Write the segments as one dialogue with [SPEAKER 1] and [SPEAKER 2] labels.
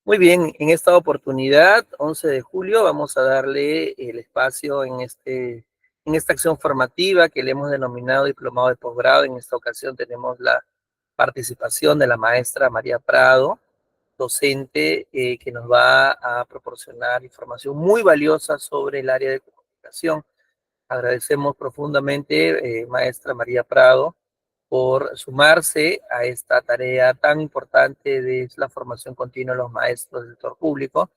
[SPEAKER 1] Muy bien, en esta oportunidad, 11 de julio, vamos a darle el espacio en esta acción formativa que le hemos denominado Diplomado de Posgrado. En esta ocasión tenemos la participación de la maestra María Prado, docente que nos va a proporcionar información muy valiosa sobre el área de comunicación. Agradecemos profundamente, maestra María Prado, por sumarse a esta tarea tan importante de la formación continua de los maestros del sector público,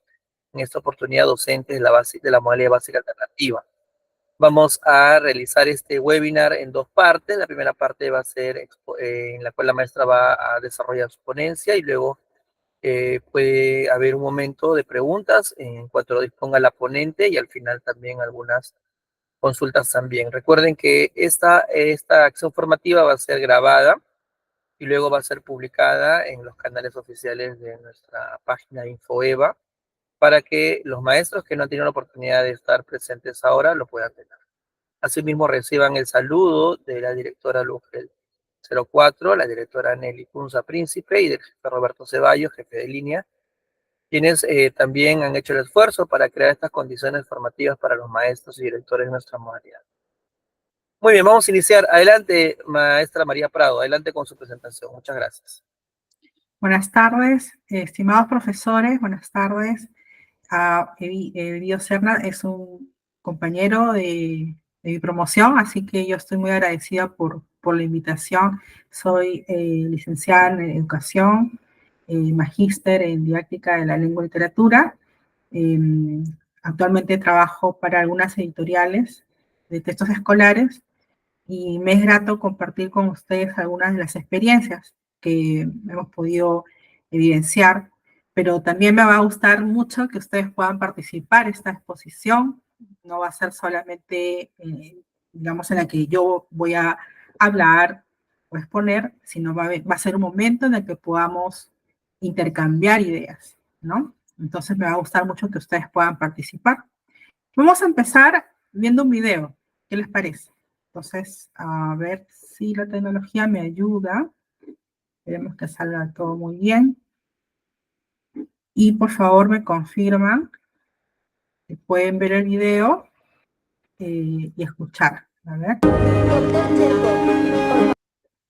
[SPEAKER 1] en esta oportunidad docentes de la modalidad básica alternativa. Vamos a realizar este webinar en dos partes. La primera parte va a ser en la cual la maestra va a desarrollar su ponencia y luego puede haber un momento de preguntas en cuanto lo disponga la ponente y al final también algunas consultas también. Recuerden que esta acción formativa va a ser grabada y luego va a ser publicada en los canales oficiales de nuestra página Infoeva para que los maestros que no han tenido la oportunidad de estar presentes ahora lo puedan tener. Asimismo, reciban el saludo de la directora Lugel 04, la directora Nelly Punza Príncipe y del jefe Roberto Ceballos, jefe de línea, quienes también han hecho el esfuerzo para crear estas condiciones formativas para los maestros y directores de nuestra modalidad. Muy bien, vamos a iniciar. Adelante, maestra María Prado, adelante con su presentación. Muchas gracias.
[SPEAKER 2] Buenas tardes, estimados profesores, buenas tardes. Elío Serna es un compañero de mi promoción, así que yo estoy muy agradecida por la invitación. Soy licenciada en Educación, magíster en Didáctica de la Lengua y Literatura. Actualmente trabajo para algunas editoriales de textos escolares y me es grato compartir con ustedes algunas de las experiencias que hemos podido evidenciar, pero también me va a gustar mucho que ustedes puedan participar en esta exposición. No va a ser solamente, digamos, en la que yo voy a hablar o exponer, sino va a ser un momento en el que podamos intercambiar ideas, ¿no? Entonces me va a gustar mucho que ustedes puedan participar. Vamos a empezar viendo un video. ¿Qué les parece? Entonces, a ver si la tecnología me ayuda. Queremos que salga todo muy bien. Y por favor me confirman que pueden ver el video y escuchar. A ver.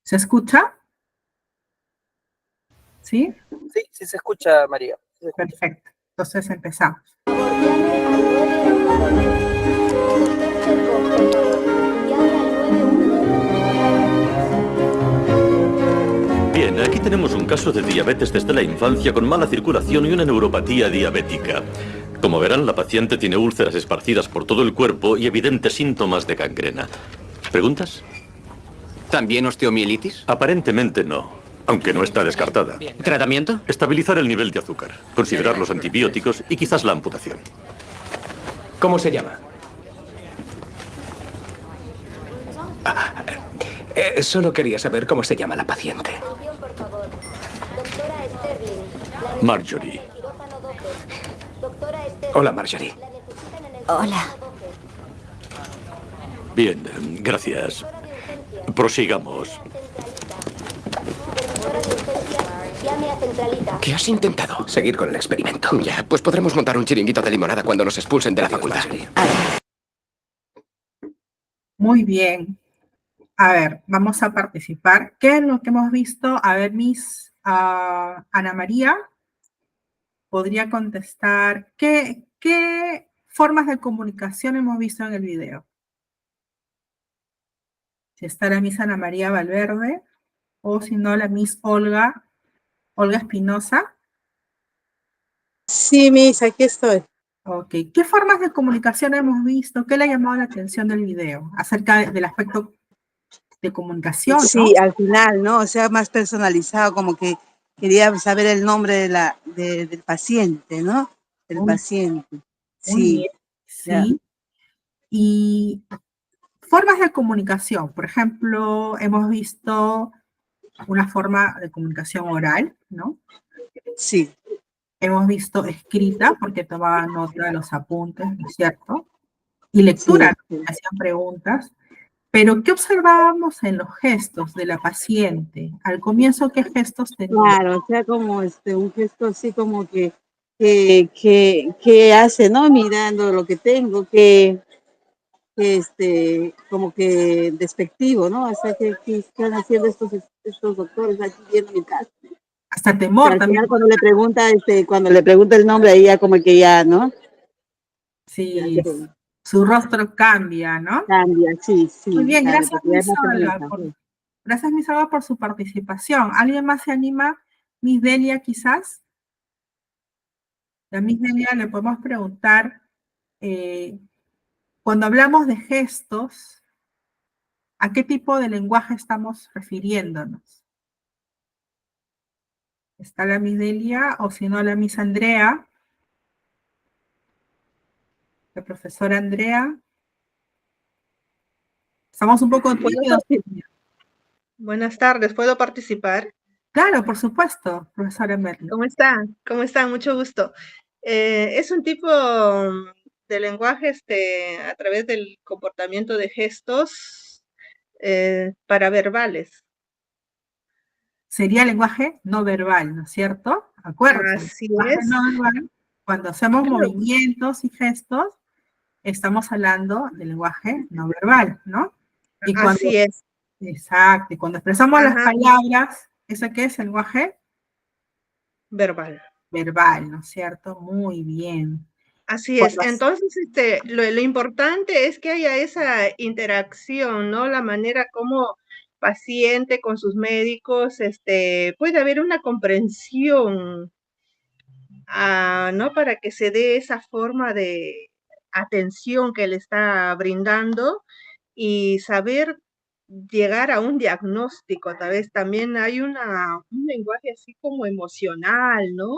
[SPEAKER 2] ¿Se escucha? ¿Sí?
[SPEAKER 1] Sí, sí se escucha, María. Sí se escucha.
[SPEAKER 2] Perfecto. Entonces empezamos.
[SPEAKER 3] Bien, aquí tenemos un caso de diabetes desde la infancia con mala circulación y una neuropatía diabética. Como verán, la paciente tiene úlceras esparcidas por todo el cuerpo y evidentes síntomas de gangrena. ¿Preguntas?
[SPEAKER 4] ¿También osteomielitis?
[SPEAKER 3] Aparentemente no, aunque no está descartada.
[SPEAKER 4] ¿Tratamiento?
[SPEAKER 3] Estabilizar el nivel de azúcar, considerar los antibióticos y quizás la amputación.
[SPEAKER 4] ¿Cómo se llama? Solo quería saber cómo se llama la paciente.
[SPEAKER 3] Marjorie.
[SPEAKER 4] Hola, Marjorie.
[SPEAKER 5] Hola.
[SPEAKER 3] Bien, gracias. Prosigamos.
[SPEAKER 4] ¿Qué has intentado? Seguir con el experimento. Ya, pues podremos montar un chiringuito de limonada cuando nos expulsen de la facultad.
[SPEAKER 2] Muy bien. A ver, vamos a participar. ¿Qué es lo que hemos visto? A ver, Ana María podría contestar. ¿Qué formas de comunicación hemos visto en el video? Si está la Miss Ana María Valverde o si no la Miss Olga Espinosa.
[SPEAKER 6] Sí, Miss, aquí estoy.
[SPEAKER 2] Ok. ¿Qué formas de comunicación hemos visto? ¿Qué le ha llamado la atención del video? Acerca del aspecto de comunicación,
[SPEAKER 6] Sí,
[SPEAKER 2] ¿no?
[SPEAKER 6] al final, ¿no? O sea, más personalizado, como que quería saber el nombre del paciente, ¿no? Del paciente.
[SPEAKER 2] Muy
[SPEAKER 6] Sí.
[SPEAKER 2] bien, sí. Y formas de comunicación, por ejemplo, hemos visto una forma de comunicación oral, ¿no?
[SPEAKER 6] Sí.
[SPEAKER 2] Hemos visto escrita, porque tomaba nota de los apuntes, ¿no es cierto? Y lectura,
[SPEAKER 6] Sí.
[SPEAKER 2] ¿no? Hacían preguntas. Pero, ¿qué observábamos en los gestos de la paciente? Al comienzo, ¿qué gestos tenía?
[SPEAKER 6] Claro, o sea, como un gesto así como que que hace, ¿no? Mirando lo que tengo, como que despectivo, ¿no? O sea, que están haciendo estos doctores aquí viendo mi caso.
[SPEAKER 2] Hasta
[SPEAKER 6] Que
[SPEAKER 2] temor
[SPEAKER 6] al
[SPEAKER 2] también.
[SPEAKER 6] final cuando le pregunta el nombre, ahí ya como que ya, ¿no?
[SPEAKER 2] Sí, su rostro cambia, ¿no?
[SPEAKER 6] Cambia, sí,
[SPEAKER 2] Muy
[SPEAKER 6] sí,
[SPEAKER 2] bien,
[SPEAKER 6] claro,
[SPEAKER 2] gracias,
[SPEAKER 6] porque ya
[SPEAKER 2] Miss
[SPEAKER 6] no
[SPEAKER 2] Olga,
[SPEAKER 6] pregunta.
[SPEAKER 2] gracias, Miss Olga, por su participación. ¿Alguien más se anima? Miss Delia, quizás. A Miss Delia le podemos preguntar, cuando hablamos de gestos, ¿a qué tipo de lenguaje estamos refiriéndonos? ¿Está la Miss Delia o si no la Miss Andrea? La profesora Andrea. Estamos un poco
[SPEAKER 5] ¿Puedo
[SPEAKER 2] tímidos.
[SPEAKER 5] Buenas tardes, ¿puedo participar?
[SPEAKER 2] Claro, por supuesto, profesora Merlo.
[SPEAKER 5] ¿Cómo están? ¿Cómo están? Mucho gusto. Es un tipo de lenguaje a través del comportamiento de gestos paraverbales.
[SPEAKER 2] Sería lenguaje no verbal, ¿no es cierto? Acuérdense, el
[SPEAKER 5] Así
[SPEAKER 2] lenguaje
[SPEAKER 5] es.
[SPEAKER 2] no verbal, cuando hacemos
[SPEAKER 5] Claro,
[SPEAKER 2] movimientos y gestos, estamos hablando del lenguaje no verbal, ¿no? Y cuando,
[SPEAKER 5] así es.
[SPEAKER 2] exacto, y cuando expresamos las
[SPEAKER 5] Ajá,
[SPEAKER 2] palabras, ¿eso qué es? El lenguaje
[SPEAKER 5] verbal.
[SPEAKER 2] verbal, ¿no es cierto? Muy bien.
[SPEAKER 5] Así es.
[SPEAKER 2] Cuando,
[SPEAKER 5] Entonces, lo importante es que haya esa interacción, ¿no? La manera como paciente con sus médicos, puede haber una comprensión, ¿no? Para que se dé esa forma de atención que le está brindando y saber llegar a un diagnóstico. Tal vez también hay un lenguaje así como emocional, ¿no?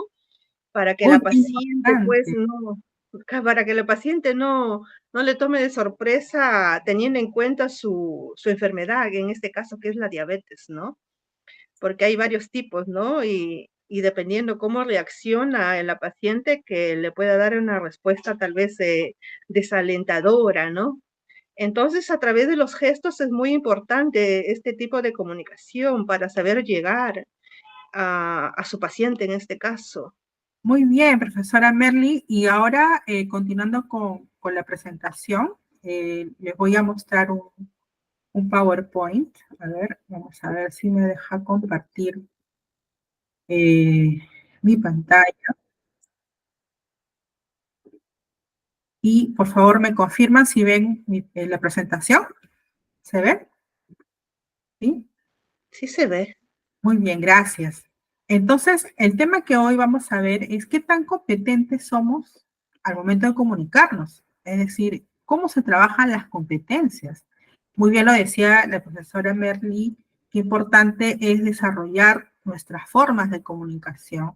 [SPEAKER 5] Para que
[SPEAKER 2] muy
[SPEAKER 5] la paciente, pues,
[SPEAKER 2] importante,
[SPEAKER 5] para que la paciente no le tome de sorpresa teniendo en cuenta su enfermedad, en este caso que es la diabetes, ¿no? Porque hay varios tipos, ¿no? Y dependiendo cómo reacciona la paciente, que le pueda dar una respuesta tal vez desalentadora, ¿no? Entonces, a través de los gestos es muy importante este tipo de comunicación para saber llegar a su paciente en este caso.
[SPEAKER 2] muy bien, profesora Merly. Y ahora, continuando con la presentación, les voy a mostrar un PowerPoint. A ver, vamos a ver si me deja compartir mi pantalla. Y por favor me confirman si ven la presentación. ¿Se ve? ¿Sí?
[SPEAKER 5] Sí se ve.
[SPEAKER 2] Muy bien, gracias. Entonces, el tema que hoy vamos a ver es qué tan competentes somos al momento de comunicarnos. Es decir, cómo se trabajan las competencias. Muy bien lo decía la profesora Merly, qué importante es desarrollar nuestras formas de comunicación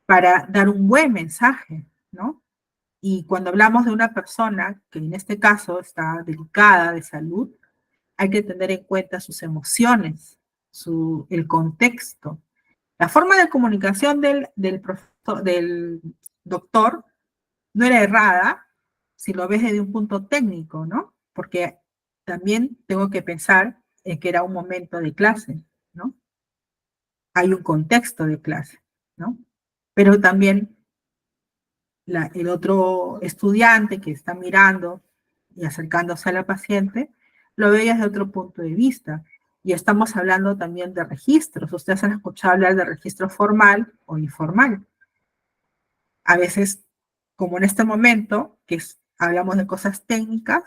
[SPEAKER 2] para dar un buen mensaje, ¿no? Y cuando hablamos de una persona que en este caso está delicada de salud, hay que tener en cuenta sus emociones, el contexto. La forma de comunicación del doctor no era errada si lo ves desde un punto técnico, ¿no? Porque también tengo que pensar en que era un momento de clase, ¿no? Hay un contexto de clase, ¿no? Pero también el otro estudiante que está mirando y acercándose a la paciente, lo ve desde otro punto de vista. Y estamos hablando también de registros. Ustedes han escuchado hablar de registro formal o informal. A veces, como en este momento, hablamos de cosas técnicas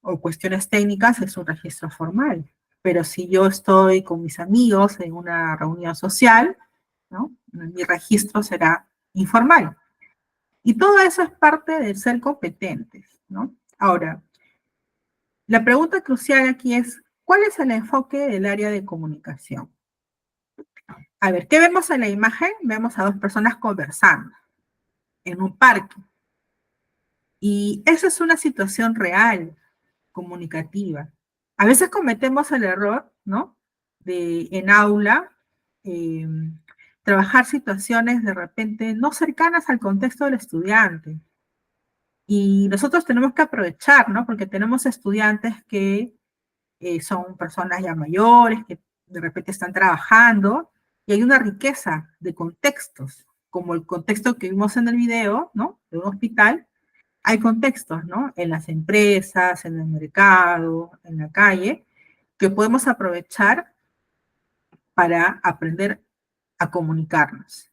[SPEAKER 2] o cuestiones técnicas, es un registro formal. Pero si yo estoy con mis amigos en una reunión social, ¿no? Mi registro será informal. Y todo eso es parte del ser competentes, ¿no? Ahora, la pregunta crucial aquí es, ¿cuál es el enfoque del área de comunicación? A ver, ¿qué vemos en la imagen? Vemos a dos personas conversando en un parque. Y esa es una situación real, comunicativa. A veces cometemos el error, ¿no? De en aula, eh, trabajar situaciones de repente no cercanas al contexto del estudiante. Y nosotros tenemos que aprovechar, ¿no? Porque tenemos estudiantes que son personas ya mayores, que de repente están trabajando, y hay una riqueza de contextos como el contexto que vimos en el video, ¿no? De un hospital, hay contextos, ¿no? En las empresas, en el mercado, en la calle, que podemos aprovechar para aprender a comunicarnos.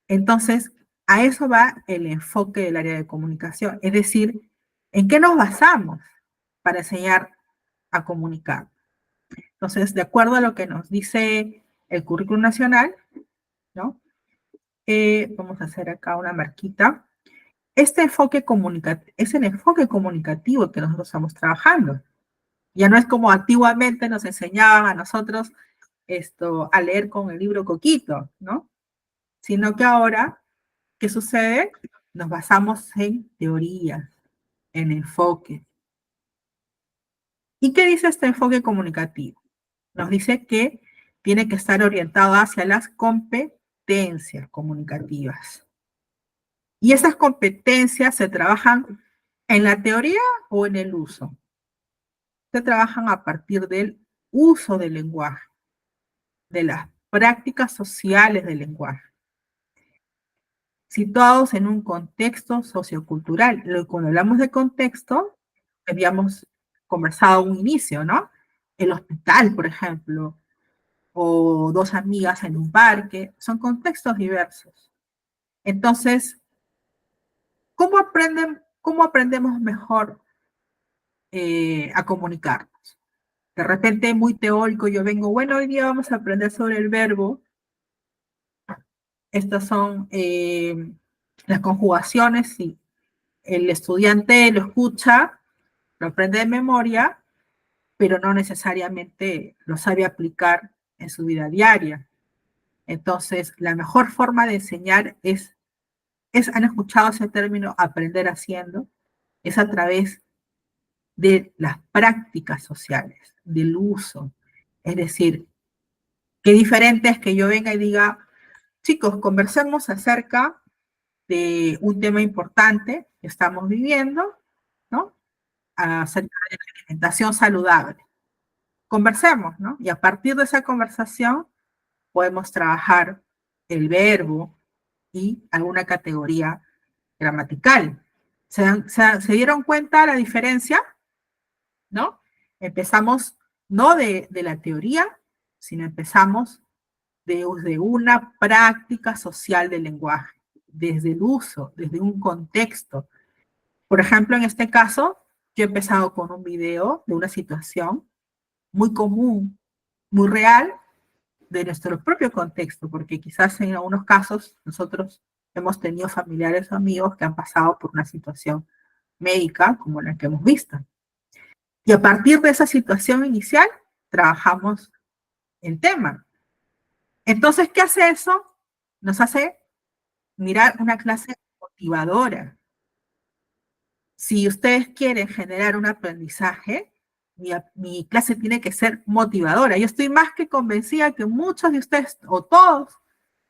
[SPEAKER 2] Entonces, a eso va el enfoque del área de comunicación, es decir, ¿en qué nos basamos para enseñar a comunicar? Entonces, de acuerdo a lo que nos dice el currículum nacional, ¿no? Vamos a hacer acá una marquita. Este enfoque comunicativo es el enfoque comunicativo que nosotros estamos trabajando. Ya no es como antiguamente nos enseñaban a nosotros a leer con el libro Coquito, ¿no? Sino que ahora, ¿qué sucede? Nos basamos en teorías, en enfoque. ¿Y qué dice este enfoque comunicativo? Nos dice que tiene que estar orientado hacia las competencias comunicativas. Y esas competencias se trabajan en la teoría o en el uso. Se trabajan a partir del uso del lenguaje, de las prácticas sociales del lenguaje, situados en un contexto sociocultural. Cuando hablamos de contexto, habíamos conversado a un inicio, ¿no? El hospital, por ejemplo, o dos amigas en un parque, son contextos diversos. Entonces, ¿cómo aprendemos mejor a comunicarnos? De repente, muy teórico, yo vengo, bueno, hoy día vamos a aprender sobre el verbo. Estas son las conjugaciones, y el estudiante lo escucha, lo aprende de memoria, pero no necesariamente lo sabe aplicar en su vida diaria. Entonces, la mejor forma de enseñar han escuchado ese término, aprender haciendo, es a través de las prácticas sociales, del uso. Es decir, qué diferente es que yo venga y diga, chicos, conversemos acerca de un tema importante que estamos viviendo, ¿no? Acerca de la alimentación saludable. Conversemos, ¿no? Y a partir de esa conversación podemos trabajar el verbo y alguna categoría gramatical. ¿Se dieron cuenta la diferencia? ¿No? Empezamos no de la teoría, sino empezamos de una práctica social del lenguaje, desde el uso, desde un contexto. Por ejemplo, en este caso, yo he empezado con un video de una situación muy común, muy real, de nuestro propio contexto, porque quizás en algunos casos nosotros hemos tenido familiares o amigos que han pasado por una situación médica como la que hemos visto. Y a partir de esa situación inicial, trabajamos el tema. Entonces, ¿qué hace eso? Nos hace mirar una clase motivadora. Si ustedes quieren generar un aprendizaje, mi clase tiene que ser motivadora. Yo estoy más que convencida que muchos de ustedes, o todos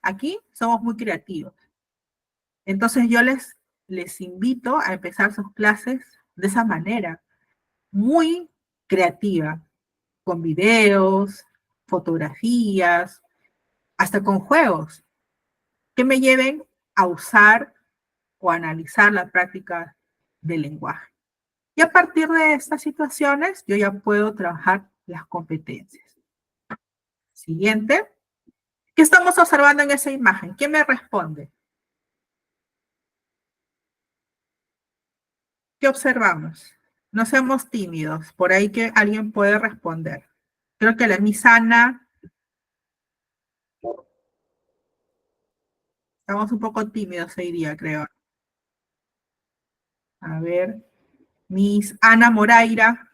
[SPEAKER 2] aquí, somos muy creativos. Entonces yo les invito a empezar sus clases de esa manera, muy creativa, con videos, fotografías, hasta con juegos, que me lleven a usar o analizar la práctica del lenguaje. Y a partir de estas situaciones, yo ya puedo trabajar las competencias. Siguiente. ¿Qué estamos observando en esa imagen? ¿Quién me responde? ¿Qué observamos? No seamos tímidos. Por ahí que alguien puede responder. Creo que la Miss Ana. Estamos un poco tímidos hoy día, creo. A ver. Miss Ana Moraira.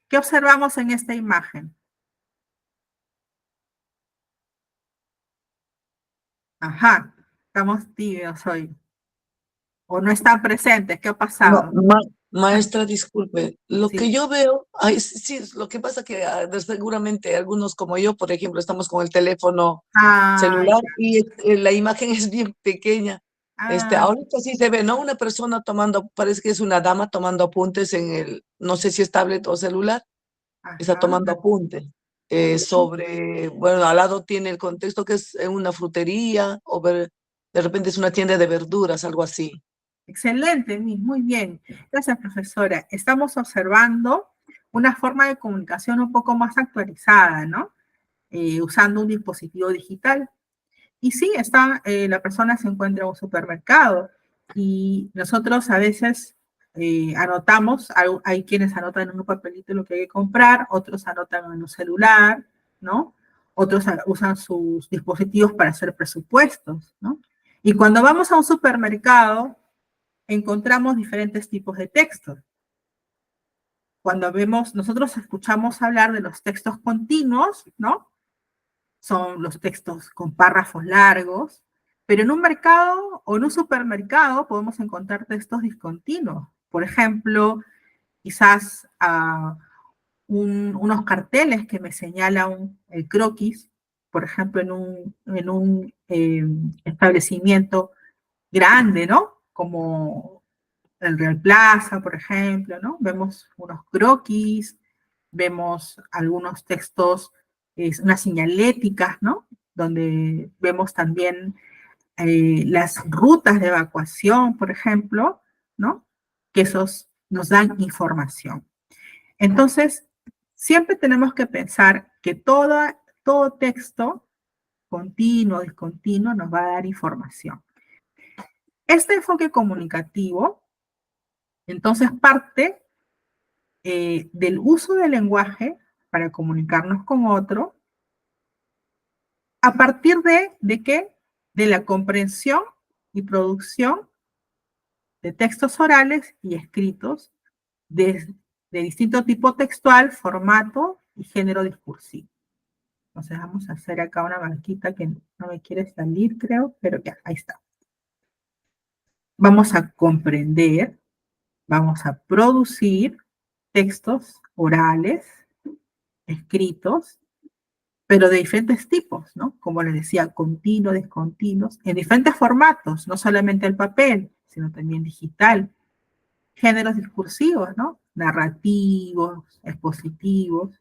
[SPEAKER 2] ¿Qué observamos en esta imagen? Ajá, estamos tímidos hoy. O no están presentes, ¿qué ha pasado?
[SPEAKER 7] Maestra, disculpe, lo
[SPEAKER 2] Sí.
[SPEAKER 7] que yo veo, sí, lo que pasa que seguramente algunos como yo, por ejemplo, estamos con el teléfono celular y la imagen es bien pequeña. Ahorita sí se ve, ¿no? Una persona parece que es una dama tomando apuntes no sé si es tablet o celular, está tomando apuntes. sobre, bueno, al lado tiene el contexto que es una frutería o de repente es una tienda de verduras, algo así.
[SPEAKER 2] Excelente, muy bien. Gracias, profesora. Estamos observando una forma de comunicación un poco más actualizada, ¿no? Usando un dispositivo digital. Y sí, la persona se encuentra en un supermercado y nosotros a veces anotamos, hay quienes anotan en un papelito lo que hay que comprar, otros anotan en un celular, ¿no? Otros usan sus dispositivos para hacer presupuestos, ¿no? Y cuando vamos a un supermercado, encontramos diferentes tipos de textos. Cuando nosotros escuchamos hablar de los textos continuos, ¿no? Son los textos con párrafos largos, pero en un mercado o en un supermercado podemos encontrar textos discontinuos. Por ejemplo, quizás unos carteles que me señalan el croquis, por ejemplo, en un establecimiento grande, ¿no? Como el Real Plaza, por ejemplo, ¿no? Vemos unos croquis, vemos algunos textos, unas señaléticas, ¿no? Donde vemos también las rutas de evacuación, por ejemplo, ¿no? Que esos nos dan información. Entonces, siempre tenemos que pensar que todo texto, continuo o discontinuo, nos va a dar información. Este enfoque comunicativo, entonces, parte del uso del lenguaje para comunicarnos con otro, a partir ¿de qué? De la comprensión y producción de textos orales y escritos de distinto tipo textual, formato y género discursivo. Entonces vamos a hacer acá una marquita que no me quiere salir, creo, pero ya, ahí está. Vamos a comprender, vamos a producir textos orales, escritos, pero de diferentes tipos, ¿no? Como les decía, continuos, discontinuos, en diferentes formatos, no solamente el papel, sino también digital. Géneros discursivos, ¿no? Narrativos, expositivos,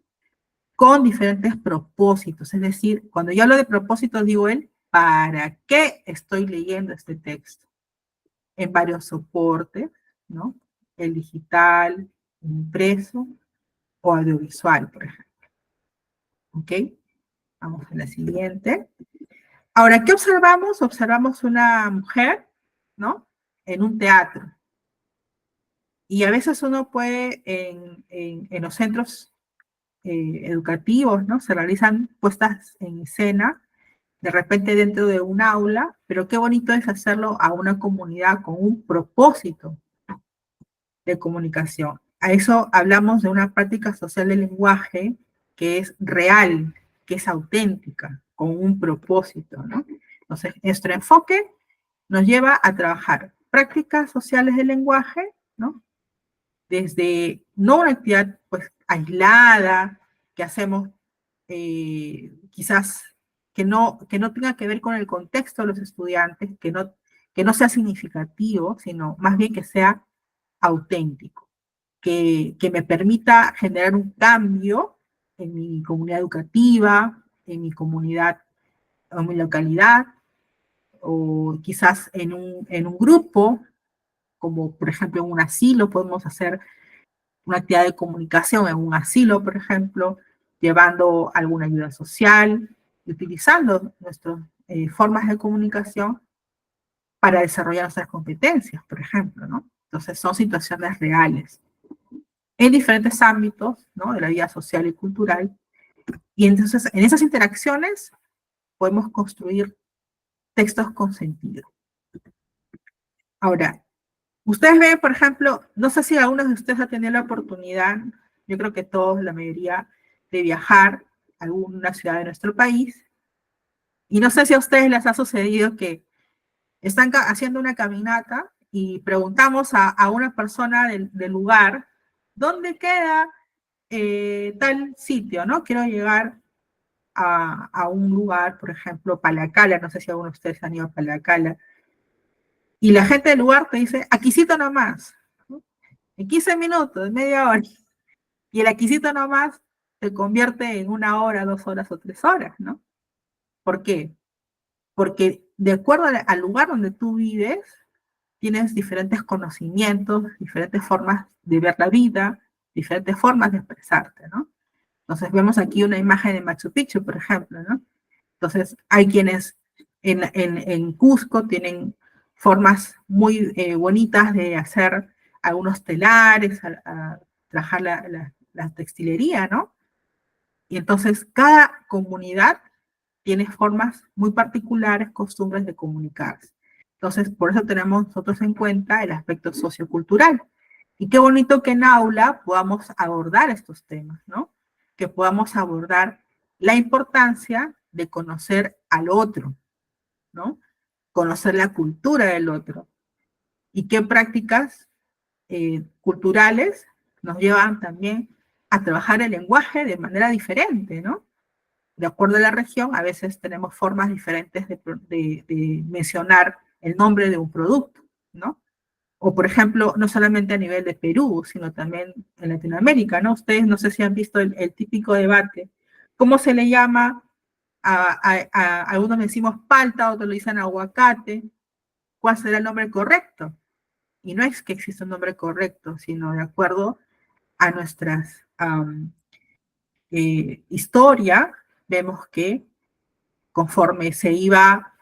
[SPEAKER 2] con diferentes propósitos. Es decir, cuando yo hablo de propósitos, digo ¿para qué estoy leyendo este texto? En varios soportes, ¿no? El digital, impreso o audiovisual, por ejemplo. ¿Ok? Vamos a la siguiente. Ahora, ¿qué observamos? Observamos una mujer, ¿no? En un teatro. Y a veces uno puede, en los centros educativos, ¿no? Se realizan puestas en escena, de repente dentro de un aula, pero qué bonito es hacerlo a una comunidad con un propósito de comunicación. A eso hablamos de una práctica social del lenguaje que es real, que es auténtica, con un propósito, ¿no? Entonces, nuestro enfoque nos lleva a trabajar prácticas sociales del lenguaje, ¿no? Desde no una actividad pues aislada que hacemos quizás que no tenga que ver con el contexto de los estudiantes, que no sea significativo, sino más bien que sea auténtico, que me permita generar un cambio en mi comunidad educativa, en mi comunidad, en mi localidad, o quizás en un grupo, como por ejemplo en un asilo, podemos hacer una actividad de comunicación en un asilo, por ejemplo, llevando alguna ayuda social, y utilizando nuestras formas de comunicación para desarrollar nuestras competencias, por ejemplo, ¿no? Entonces son situaciones reales en diferentes ámbitos, ¿no? De la vida social y cultural. Y entonces en esas interacciones podemos construir textos con sentido. Ahora, ustedes ven, por ejemplo, no sé si algunos de ustedes ha tenido la oportunidad, yo creo que todos, la mayoría, de viajar a alguna ciudad de nuestro país. Y no sé si a ustedes les ha sucedido que están haciendo una caminata y preguntamos a una persona del lugar, ¿dónde queda tal sitio? ¿No? Quiero llegar a un lugar, por ejemplo, Palacala, no sé si alguno de ustedes han ido a Palacala, y la gente del lugar te dice, aquícito nomás, ¿no? En 15 minutos, en media hora, y el aquícito nomás se convierte en 1 hora, 2 horas o 3 horas, ¿no? ¿Por qué? Porque de acuerdo al lugar donde tú vives, tienes diferentes conocimientos, diferentes formas de ver la vida, diferentes formas de expresarte, ¿no? Entonces vemos aquí una imagen de Machu Picchu, por ejemplo, ¿no? Entonces hay quienes en Cusco tienen formas muy bonitas de hacer algunos telares, a trabajar la textilería, ¿no? Y entonces cada comunidad tiene formas muy particulares, costumbres de comunicarse. Entonces, por eso tenemos nosotros en cuenta el aspecto sociocultural. Y qué bonito que en aula podamos abordar estos temas, ¿no? Que podamos abordar la importancia de conocer al otro, ¿no? Conocer la cultura del otro. Y qué prácticas culturales nos llevan también a trabajar el lenguaje de manera diferente, ¿no? De acuerdo a la región, a veces tenemos formas diferentes de mencionar el nombre de un producto, ¿no? O, por ejemplo, no solamente a nivel de Perú, sino también en Latinoamérica, ¿no? Ustedes no sé si han visto el típico debate. ¿Cómo se le llama? Algunos decimos palta, otros lo dicen aguacate. ¿Cuál será el nombre correcto? Y no es que exista un nombre correcto, sino de acuerdo a nuestras historia, vemos que conforme se iba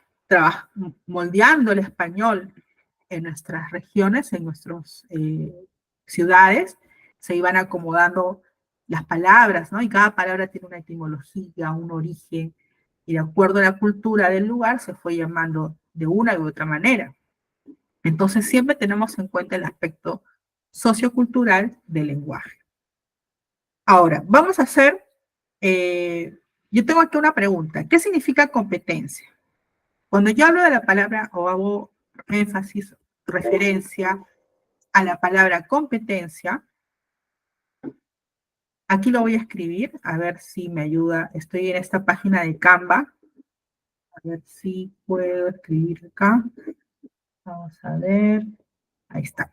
[SPEAKER 2] moldeando el español en nuestras regiones, en nuestras ciudades, se iban acomodando las palabras, ¿no? Y cada palabra tiene una etimología, un origen, y de acuerdo a la cultura del lugar se fue llamando de una u otra manera. Entonces siempre tenemos en cuenta el aspecto sociocultural del lenguaje. Ahora, vamos a hacer, yo tengo aquí una pregunta. ¿Qué significa competencia? Cuando yo hablo de la palabra o hago énfasis, referencia a la palabra competencia, aquí lo voy a escribir, a ver si me ayuda. Estoy en esta página de Canva. A ver si puedo escribir acá. Vamos a ver. Ahí está.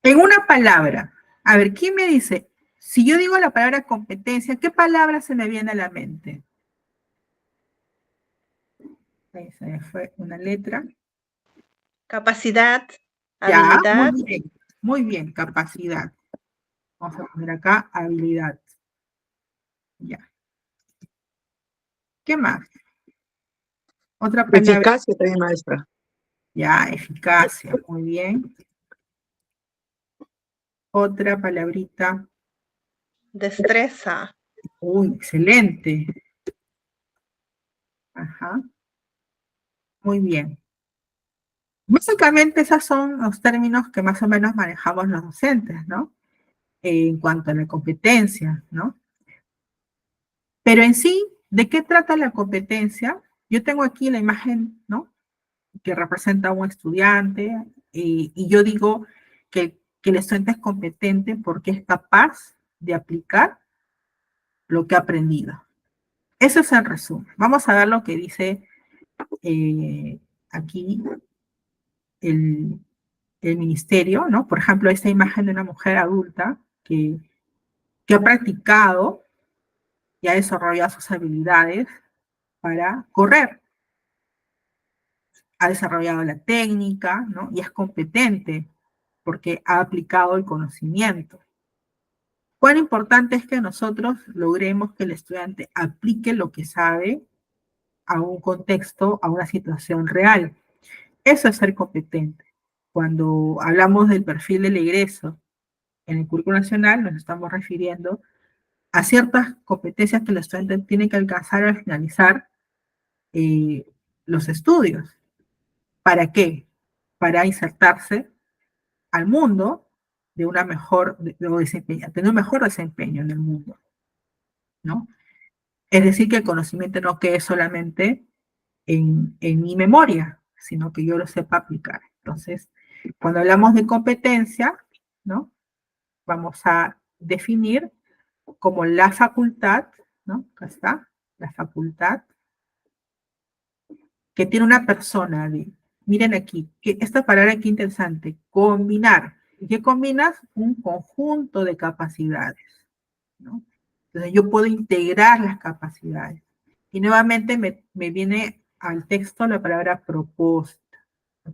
[SPEAKER 2] En una palabra, a ver, ¿quién me dice? Si yo digo la palabra competencia, ¿qué palabra se me viene a la mente? Ahí se me fue una letra.
[SPEAKER 5] Capacidad,
[SPEAKER 2] Ya,
[SPEAKER 5] habilidad.
[SPEAKER 2] muy bien, capacidad. Vamos a poner acá habilidad. Ya. ¿Qué más? Otra palabra.
[SPEAKER 7] Eficacia también, maestra.
[SPEAKER 2] Ya, eficacia, muy bien. Otra palabrita.
[SPEAKER 5] Destreza.
[SPEAKER 2] Uy, excelente. Ajá. Muy bien. Básicamente esos son los términos que más o menos manejamos los docentes, ¿no? En cuanto a la competencia, ¿no? Pero en sí, ¿de qué trata la competencia? Yo tengo aquí la imagen, ¿no? Que representa a un estudiante y yo digo que el estudiante es competente porque es capaz de aplicar lo que ha aprendido. Eso es el resumen. Vamos a ver lo que dice aquí el ministerio, ¿no? Por ejemplo, esta imagen de una mujer adulta que ha practicado y ha desarrollado sus habilidades para correr. Ha desarrollado la técnica, ¿no? Y es competente porque ha aplicado el conocimiento. Cuán importante es que nosotros logremos que el estudiante aplique lo que sabe a un contexto, a una situación real. Eso es ser competente. Cuando hablamos del perfil del egreso en el currículo nacional, nos estamos refiriendo a ciertas competencias que el estudiante tiene que alcanzar al finalizar los estudios. ¿Para qué? Para insertarse al mundo de una mejor, tener un mejor desempeño en el mundo, ¿no? Es decir, que el conocimiento no quede solamente en mi memoria, sino que yo lo sepa aplicar. Entonces, cuando hablamos de competencia, ¿no? Vamos a definir como la facultad, ¿no? Acá está, la facultad que tiene una persona. Miren aquí, que esta palabra aquí interesante, combinar. ¿Y qué combinas? Un conjunto de capacidades, ¿no? Entonces yo puedo integrar las capacidades. Y nuevamente me viene al texto la palabra propósito,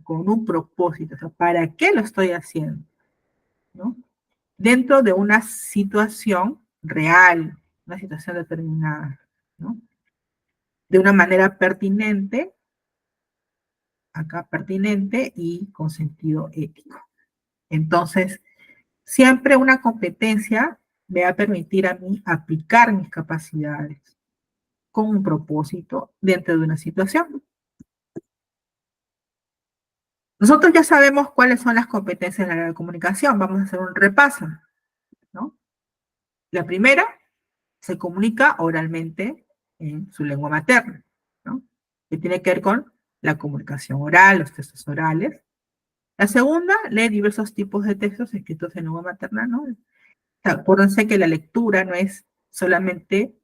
[SPEAKER 2] con un propósito. O sea, ¿para qué lo estoy haciendo? ¿No? Dentro de una situación real, una situación determinada, ¿no? De una manera pertinente, acá pertinente y con sentido ético. Entonces, siempre una competencia me va a permitir a mí aplicar mis capacidades con un propósito dentro de una situación. Nosotros ya sabemos cuáles son las competencias de la comunicación. Vamos a hacer un repaso, ¿no? La primera, se comunica oralmente en su lengua materna, ¿no? Que tiene que ver con la comunicación oral, los textos orales. La segunda, lee diversos tipos de textos escritos en lengua materna, ¿no? Acuérdense que la lectura no es solamente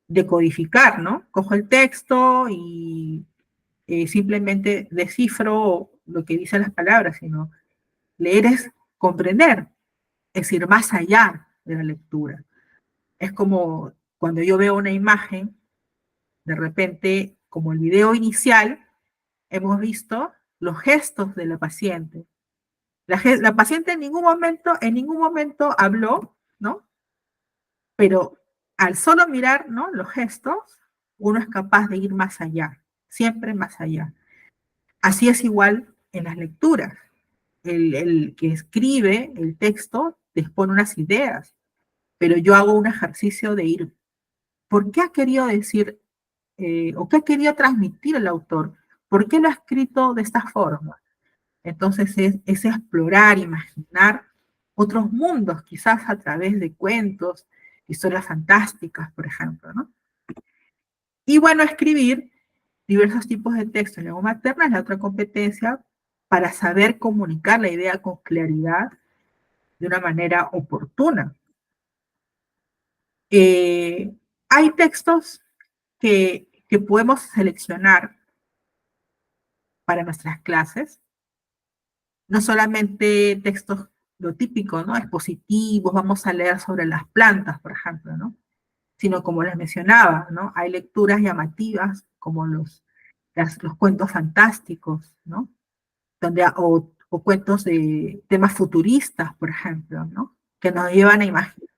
[SPEAKER 2] decodificar, ¿no? Cojo el texto y simplemente descifro lo que dicen las palabras, sino leer es comprender, es ir más allá de la lectura. Es como cuando yo veo una imagen, de repente, como el video inicial, hemos visto los gestos de la paciente. La paciente en ningún momento habló, ¿no? Pero al solo mirar, ¿no?, los gestos, uno es capaz de ir más allá, siempre más allá. Así es igual en las lecturas. El que escribe el texto dispone unas ideas, pero yo hago un ejercicio de ir, ¿por qué ha querido decir o qué ha querido transmitir el autor? ¿Por qué lo ha escrito de esta forma? Entonces es explorar, imaginar otros mundos, quizás a través de cuentos, historias fantásticas, por ejemplo, ¿no? Y bueno, escribir diversos tipos de texto en lengua materna es la otra competencia para saber comunicar la idea con claridad de una manera oportuna. Hay textos que podemos seleccionar para nuestras clases, no solamente textos, lo típico, ¿no? Expositivos, vamos a leer sobre las plantas, por ejemplo, ¿no? Sino como les mencionaba, ¿no? Hay lecturas llamativas como los cuentos fantásticos, ¿no? O cuentos de temas futuristas, por ejemplo, ¿no? Que nos llevan a imaginar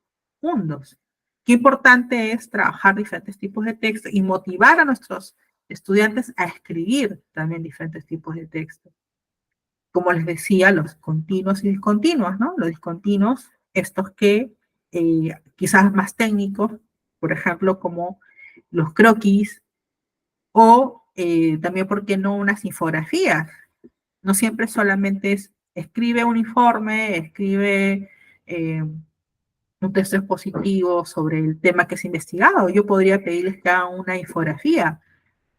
[SPEAKER 2] mundos. Qué importante es trabajar diferentes tipos de textos y motivar a nuestros estudiantes a escribir también diferentes tipos de textos. Como les decía, los continuos y discontinuos, ¿no? Los discontinuos, estos que quizás más técnicos, por ejemplo, como los croquis, o también, ¿por qué no?, unas infografías. No siempre solamente es escribe un informe, escribe un texto expositivo sobre el tema que es investigado. Yo podría pedirles que hagan una infografía,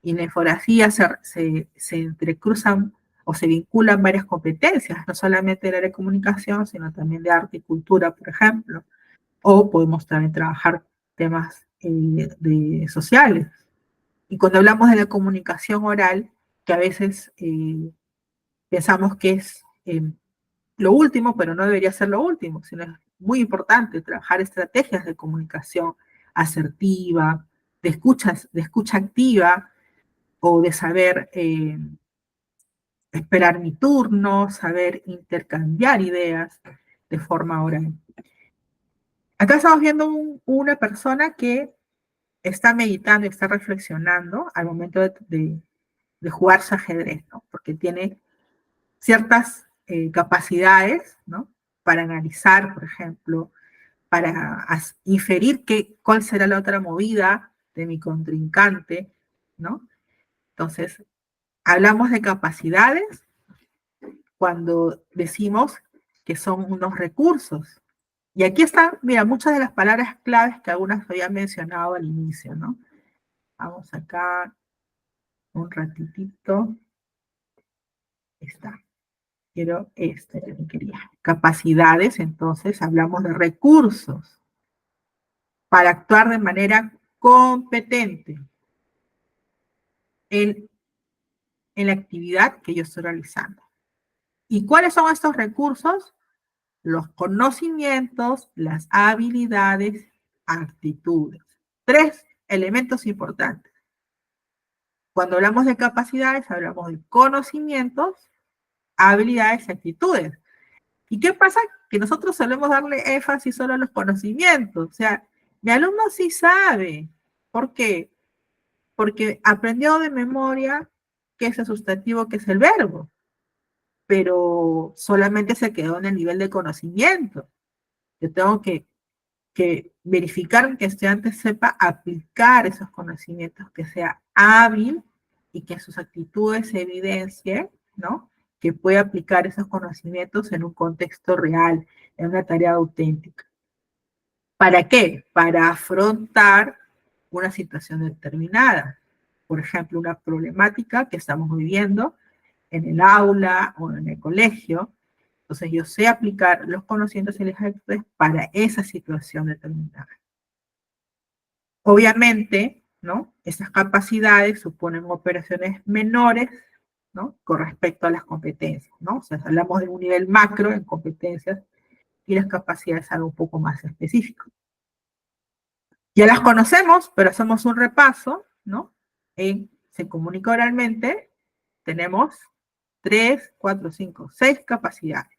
[SPEAKER 2] y en la infografía se entrecruzan o se vinculan varias competencias, no solamente del área de comunicación, sino también de arte y cultura, por ejemplo. O podemos también trabajar temas sociales. Y cuando hablamos de la comunicación oral, que a veces pensamos que es lo último, pero no debería ser lo último, sino es muy importante trabajar estrategias de comunicación asertiva, de escucha activa, o de saber esperar mi turno, saber intercambiar ideas de forma oral. Acá estamos viendo una persona que está meditando y está reflexionando al momento de jugar su ajedrez, ¿no? Porque tiene ciertas capacidades, ¿no? Para analizar, por ejemplo, para inferir cuál será la otra movida de mi contrincante, ¿no? Entonces, hablamos de capacidades cuando decimos que son unos recursos. Y aquí están, mira, muchas de las palabras claves que algunas había mencionado al inicio, ¿no? Vamos acá un ratitito. Está. Quiero que me quería. Capacidades, entonces hablamos de recursos para actuar de manera competente en la actividad que yo estoy realizando. ¿Y cuáles son estos recursos? Los conocimientos, las habilidades actitudes. 3 elementos importantes. Cuando hablamos de capacidades, hablamos de conocimientos, habilidades y actitudes. ¿Y qué pasa? Que nosotros solemos darle énfasis solo a los conocimientos. O sea, mi alumno sí sabe. ¿Por qué? Porque aprendió de memoria qué es el sustantivo, qué es el verbo. Pero solamente se quedó en el nivel de conocimiento. Yo tengo que verificar que el estudiante sepa aplicar esos conocimientos, que sea hábil y que sus actitudes se evidencien, ¿no? Que pueda aplicar esos conocimientos en un contexto real, en una tarea auténtica. ¿Para qué? Para afrontar una situación determinada. Por ejemplo, una problemática que estamos viviendo en el aula o en el colegio. Entonces yo sé aplicar los conocimientos y las actitudes para esa situación determinada. Obviamente, ¿no? Esas capacidades suponen operaciones menores, ¿no? Con respecto a las competencias, ¿no? O sea, hablamos de un nivel macro en competencias y las capacidades algo un poco más específico. Ya las conocemos, pero hacemos un repaso, ¿no? Se comunica oralmente, tenemos 3, 4, 5, 6 capacidades.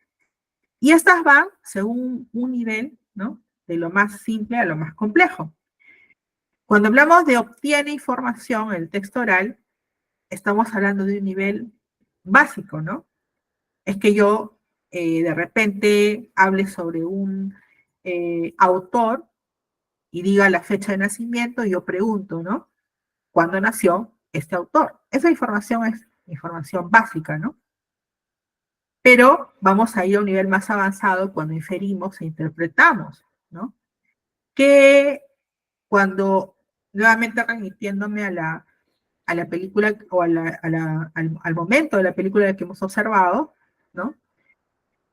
[SPEAKER 2] Y estas van según un nivel, ¿no? De lo más simple a lo más complejo. Cuando hablamos de obtiene información en el texto oral, estamos hablando de un nivel básico, ¿no? Es que yo de repente hable sobre un autor y diga la fecha de nacimiento y yo pregunto, ¿no? ¿Cuándo nació este autor? Esa información es información básica, ¿no? Pero vamos a ir a un nivel más avanzado cuando inferimos e interpretamos, ¿no? Que cuando, nuevamente remitiéndome a la película o al momento de la película que hemos observado, ¿no?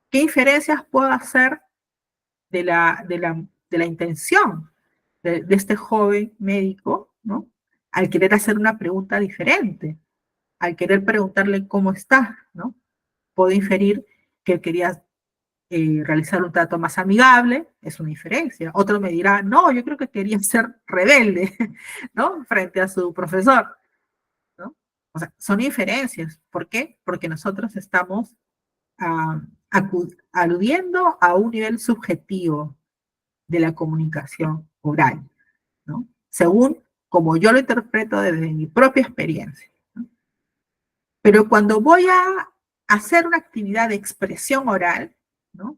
[SPEAKER 2] ¿Qué inferencias puedo hacer de la intención de este joven médico, ¿no? Al querer hacer una pregunta diferente, al querer preguntarle cómo está, ¿no? Puedo inferir que quería realizar un trato más amigable, es una inferencia. Otro me dirá, no, yo creo que quería ser rebelde, ¿no? Frente a su profesor, ¿no? O sea, son inferencias. ¿Por qué? Porque nosotros estamos aludiendo a un nivel subjetivo de la comunicación oral, ¿no? Según como yo lo interpreto desde mi propia experiencia, ¿no? Pero cuando voy a hacer una actividad de expresión oral, ¿no?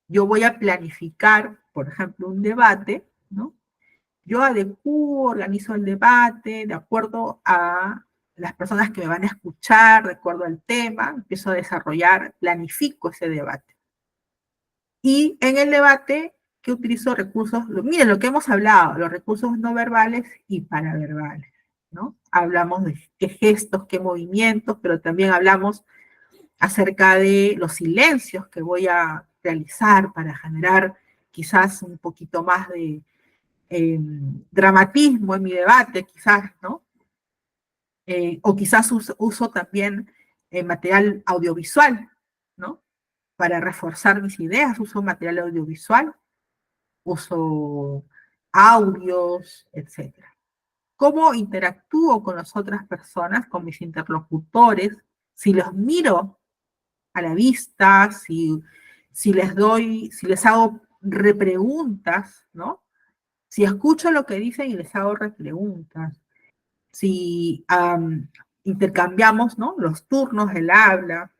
[SPEAKER 2] Yo voy a planificar, por ejemplo, un debate, ¿no? Yo adecuo, organizo el debate de acuerdo a las personas que me van a escuchar, de acuerdo al tema, empiezo a desarrollar, planifico ese debate. Y en el debate, ¿qué utilizo? Recursos, miren lo que hemos hablado, los recursos no verbales y paraverbales, ¿no? Hablamos de qué gestos, qué movimientos, pero también hablamos acerca de los silencios que voy a realizar para generar quizás un poquito más de dramatismo en mi debate, quizás, ¿no? O quizás uso también material audiovisual, ¿no? Para reforzar mis ideas, uso material audiovisual, uso audios, etc. ¿Cómo interactúo con las otras personas, con mis interlocutores? Si los miro a la vista, si les hago repreguntas, ¿no? Si escucho lo que dicen y les hago repreguntas, si intercambiamos, ¿no? Los turnos del habla,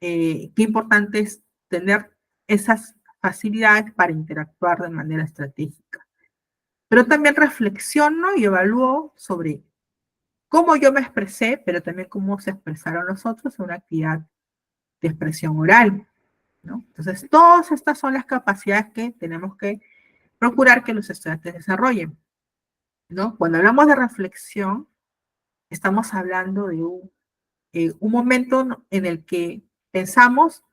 [SPEAKER 2] qué importante es tener esas facilidades para interactuar de manera estratégica. Pero también reflexiono y evalúo sobre cómo yo me expresé, pero también cómo se expresaron los otros en una actividad de expresión oral, ¿no? Entonces, todas estas son las capacidades que tenemos que procurar que los estudiantes desarrollen, ¿no? Cuando hablamos de reflexión, estamos hablando de un momento en el que pensamos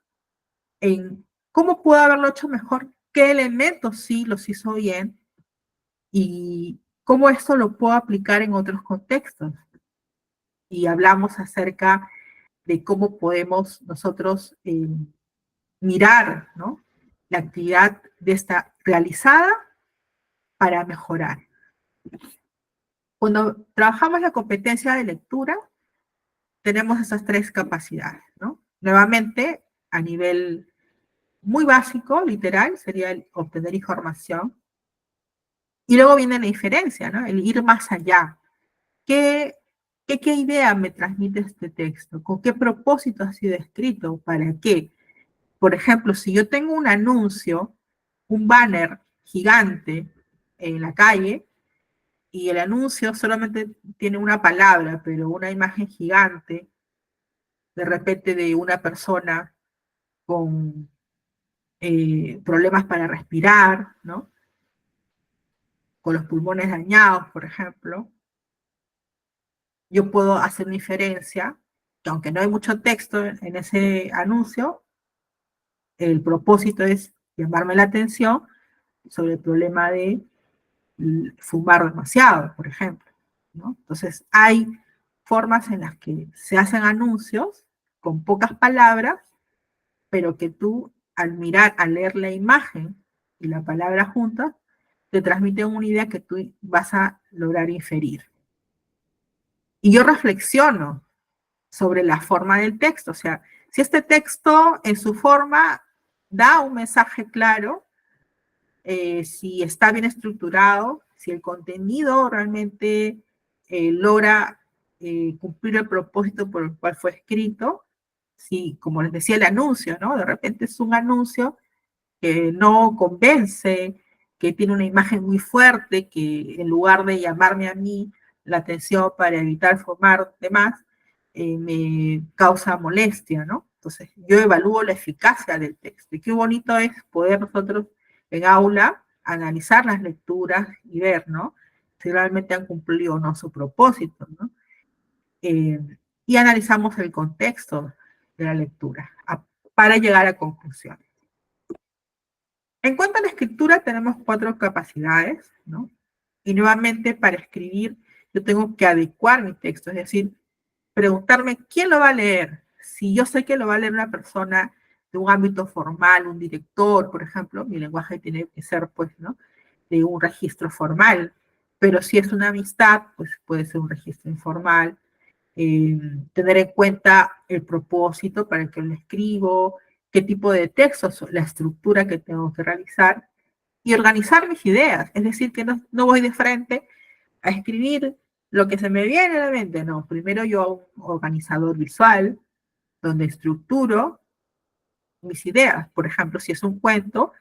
[SPEAKER 2] en cómo pudo haberlo hecho mejor, qué elementos sí los hizo bien y cómo esto lo puedo aplicar en otros contextos. Y hablamos acerca de cómo podemos nosotros mirar, ¿no? La actividad de esta realizada para mejorar. Cuando trabajamos la competencia de lectura, tenemos esas 3 capacidades, ¿no? Nuevamente, a nivel muy básico, literal, sería el obtener información. Y luego viene la diferencia, ¿no? El ir más allá. ¿Qué idea me transmite este texto? ¿Con qué propósito ha sido escrito? ¿Para qué? Por ejemplo, si yo tengo un anuncio, un banner gigante en la calle, y el anuncio solamente tiene una palabra, pero una imagen gigante, de repente de una persona con problemas para respirar, ¿no? Con los pulmones dañados, por ejemplo, yo puedo hacer una inferencia, que aunque no hay mucho texto en ese anuncio, el propósito es llamarme la atención sobre el problema de fumar demasiado, por ejemplo, ¿no? Entonces, hay formas en las que se hacen anuncios con pocas palabras, pero que tú, al leer la imagen y la palabra juntas, te transmiten una idea que tú vas a lograr inferir. Y yo reflexiono sobre la forma del texto, o sea, si este texto en su forma da un mensaje claro, si está bien estructurado, si el contenido realmente logra cumplir el propósito por el cual fue escrito, si, como les decía, el anuncio, ¿no? De repente es un anuncio que no convence, que tiene una imagen muy fuerte, que en lugar de llamarme a mí la atención para evitar fumar demás, me causa molestia, ¿no? Entonces, yo evalúo la eficacia del texto. Y qué bonito es poder nosotros en aula analizar las lecturas y ver, ¿no? Si realmente han cumplido o no su propósito, ¿no? Y analizamos el contexto de la lectura para llegar a conclusiones. En cuanto a la escritura, tenemos 4 capacidades, ¿no? Y nuevamente, para escribir, yo tengo que adecuar mi texto, es decir, preguntarme quién lo va a leer. Si yo sé que lo va a leer una persona de un ámbito formal, un director, por ejemplo, mi lenguaje tiene que ser, pues, ¿no? De un registro formal. Pero si es una amistad, pues puede ser un registro informal. Tener en cuenta el propósito para el que lo escribo, qué tipo de textos, la estructura que tengo que realizar y organizar mis ideas. Es decir, que no voy de frente a escribir lo que se me viene a la mente. No, primero yo hago un organizador visual donde estructuro mis ideas. Por ejemplo, si es un cuento,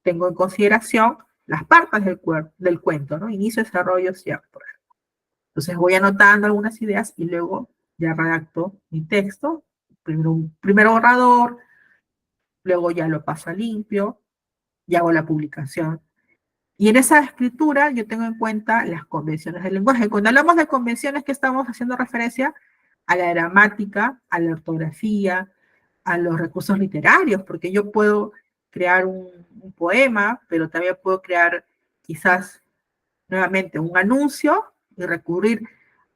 [SPEAKER 2] tengo en consideración las partes del cuento, ¿no? Inicio, desarrollo, cierre, por ejemplo. Entonces voy anotando algunas ideas y luego ya redacto mi texto. Primero borrador, luego ya lo paso a limpio y hago la publicación. Y en esa escritura yo tengo en cuenta las convenciones del lenguaje. Cuando hablamos de convenciones, ¿qué estamos haciendo referencia? A la gramática, a la ortografía, a los recursos literarios, porque yo puedo crear un poema, pero también puedo crear quizás nuevamente un anuncio y recurrir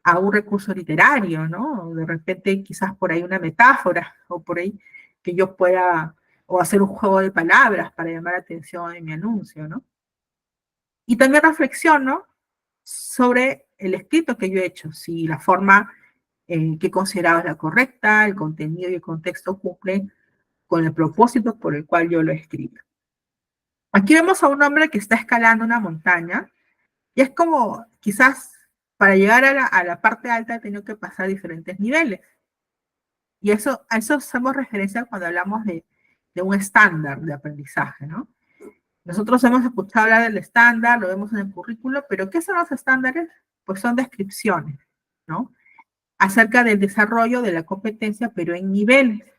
[SPEAKER 2] a un recurso literario, ¿no? De repente quizás por ahí una metáfora o por ahí que yo pueda, o hacer un juego de palabras para llamar la atención en mi anuncio, ¿no? Y también reflexiono sobre el escrito que yo he hecho, si la forma que he considerado es la correcta, el contenido y el contexto cumplen con el propósito por el cual yo lo he escrito. Aquí vemos a un hombre que está escalando una montaña y es como quizás para llegar a la parte alta he tenido que pasar diferentes niveles. Y a eso hacemos referencia cuando hablamos de un estándar de aprendizaje, ¿no? Nosotros hemos escuchado hablar del estándar, lo vemos en el currículo, pero ¿qué son los estándares? Pues son descripciones, ¿no? Acerca del desarrollo de la competencia, pero en niveles,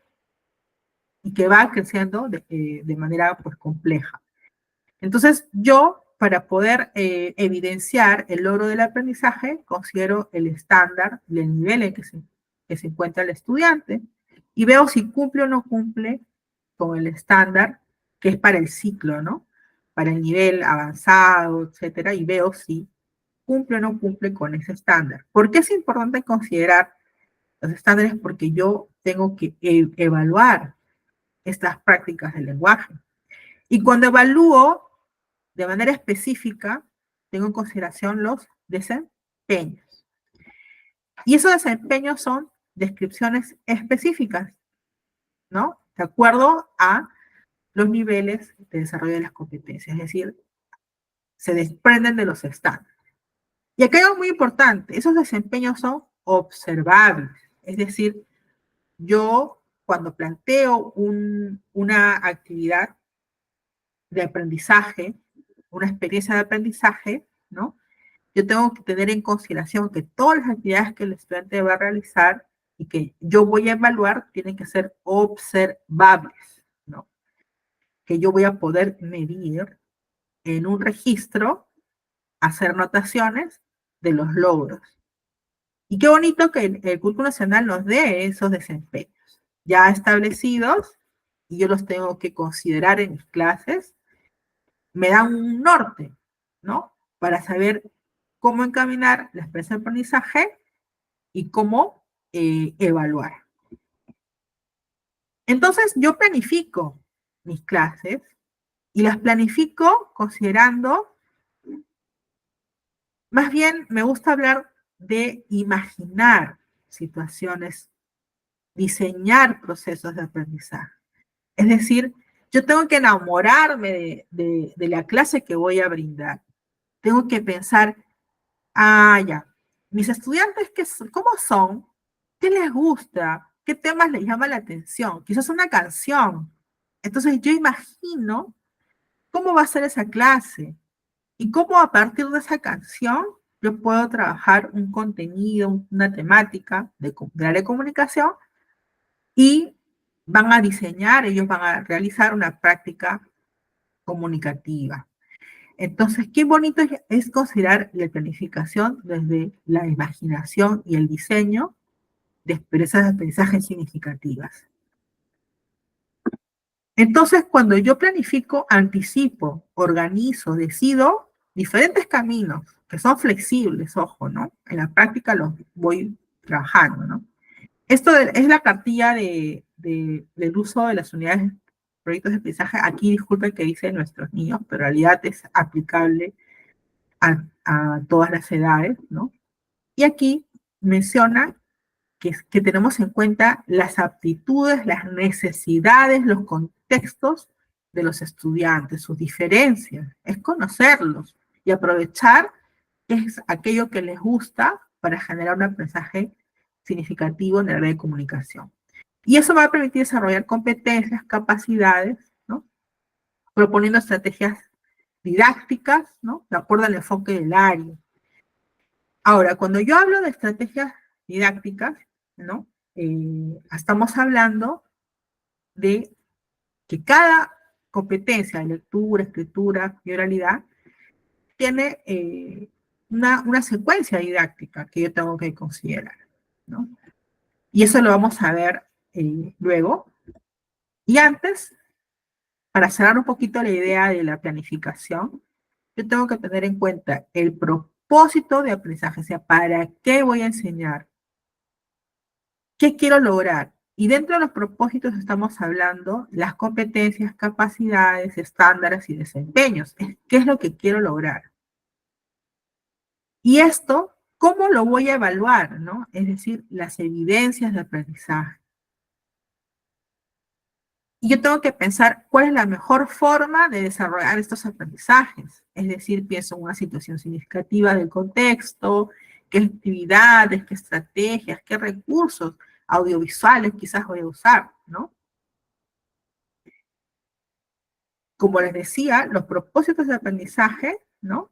[SPEAKER 2] y que va creciendo de manera pues compleja. Entonces, yo, para poder evidenciar el logro del aprendizaje, considero el estándar del nivel en que se encuentra el estudiante y veo si cumple o no cumple con el estándar que es para el ciclo, ¿no? Para el nivel avanzado, etcétera, y veo si cumple o no cumple con ese estándar. ¿Por qué es importante considerar los estándares? Porque yo tengo que evaluar estas prácticas del lenguaje. Y cuando evalúo, de manera específica, tengo en consideración los desempeños. Y esos desempeños son descripciones específicas, ¿no? De acuerdo a los niveles de desarrollo de las competencias, es decir, se desprenden de los estándares. Y acá hay algo muy importante, esos desempeños son observables, es decir, yo cuando planteo una actividad de aprendizaje, una experiencia de aprendizaje, ¿no? Yo tengo que tener en consideración que todas las actividades que el estudiante va a realizar y que yo voy a evaluar tienen que ser observables, ¿no? Que yo voy a poder medir en un registro, hacer notaciones de los logros. Y qué bonito que el Currículo Nacional nos dé esos desempeños ya establecidos y yo los tengo que considerar en mis clases. Me dan un norte, ¿no? Para saber cómo encaminar la experiencia de aprendizaje y cómo evaluar. Entonces, yo planifico mis clases y las planifico considerando, más bien me gusta hablar de imaginar situaciones, diseñar procesos de aprendizaje. Es decir, yo tengo que enamorarme de la clase que voy a brindar. Tengo que pensar, ya, mis estudiantes, ¿cómo son? ¿Qué les gusta? ¿Qué temas les llama la atención? Quizás una canción. Entonces yo imagino cómo va a ser esa clase y cómo a partir de esa canción yo puedo trabajar un contenido, una temática de área de comunicación y van a diseñar, ellos van a realizar una práctica comunicativa. Entonces, qué bonito es considerar la planificación desde la imaginación y el diseño de experiencias de aprendizaje significativas. Entonces, cuando yo planifico, anticipo, organizo, decido diferentes caminos que son flexibles, ojo, ¿no? En la práctica los voy trabajando, ¿no? Esto es la cartilla del uso de las unidades de proyectos de aprendizaje. Aquí disculpen que dice nuestros niños, pero en realidad es aplicable a todas las edades, ¿no? Y aquí menciona que tenemos en cuenta las aptitudes, las necesidades, los contextos de los estudiantes, sus diferencias, es conocerlos y aprovechar es aquello que les gusta para generar un aprendizaje significativo en el área de comunicación. Y eso va a permitir desarrollar competencias, capacidades, ¿no? Proponiendo estrategias didácticas, ¿no? De acuerdo al enfoque del área. Ahora, cuando yo hablo de estrategias didácticas, ¿no? Estamos hablando de que cada competencia de lectura, escritura y oralidad tiene una secuencia didáctica que yo tengo que considerar, ¿no? Y eso lo vamos a ver luego. Y antes, para cerrar un poquito la idea de la planificación, yo tengo que tener en cuenta el propósito de aprendizaje, o sea, ¿para qué voy a enseñar? ¿Qué quiero lograr? Y dentro de los propósitos estamos hablando las competencias, capacidades, estándares y desempeños. ¿Qué es lo que quiero lograr? Y esto, ¿cómo lo voy a evaluar? ¿No? Es decir, las evidencias de aprendizaje. Y yo tengo que pensar cuál es la mejor forma de desarrollar estos aprendizajes. Es decir, pienso en una situación significativa del contexto, qué actividades, qué estrategias, qué recursos audiovisuales quizás voy a usar, ¿no? Como les decía, los propósitos de aprendizaje, ¿no?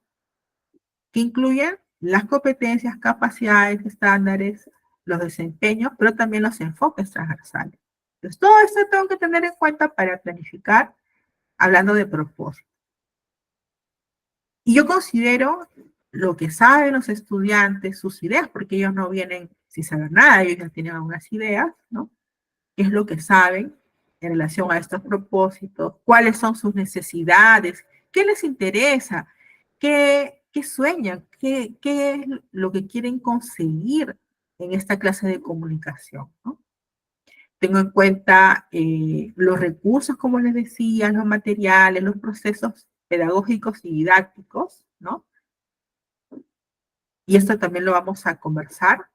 [SPEAKER 2] Que incluyen las competencias, capacidades, estándares, los desempeños, pero también los enfoques transversales. Entonces, todo esto tengo que tener en cuenta para planificar, hablando de propósito. Y yo considero lo que saben los estudiantes, sus ideas, porque ellos no vienen sin saber nada, ellos ya tienen algunas ideas, ¿no? ¿Qué es lo que saben en relación a estos propósitos? ¿Cuáles son sus necesidades? ¿Qué les interesa? ¿Qué sueñan? ¿Qué es lo que quieren conseguir en esta clase de comunicación, ¿no? Tengo en cuenta los recursos, como les decía, los materiales, los procesos pedagógicos y didácticos, ¿no? Y esto también lo vamos a conversar.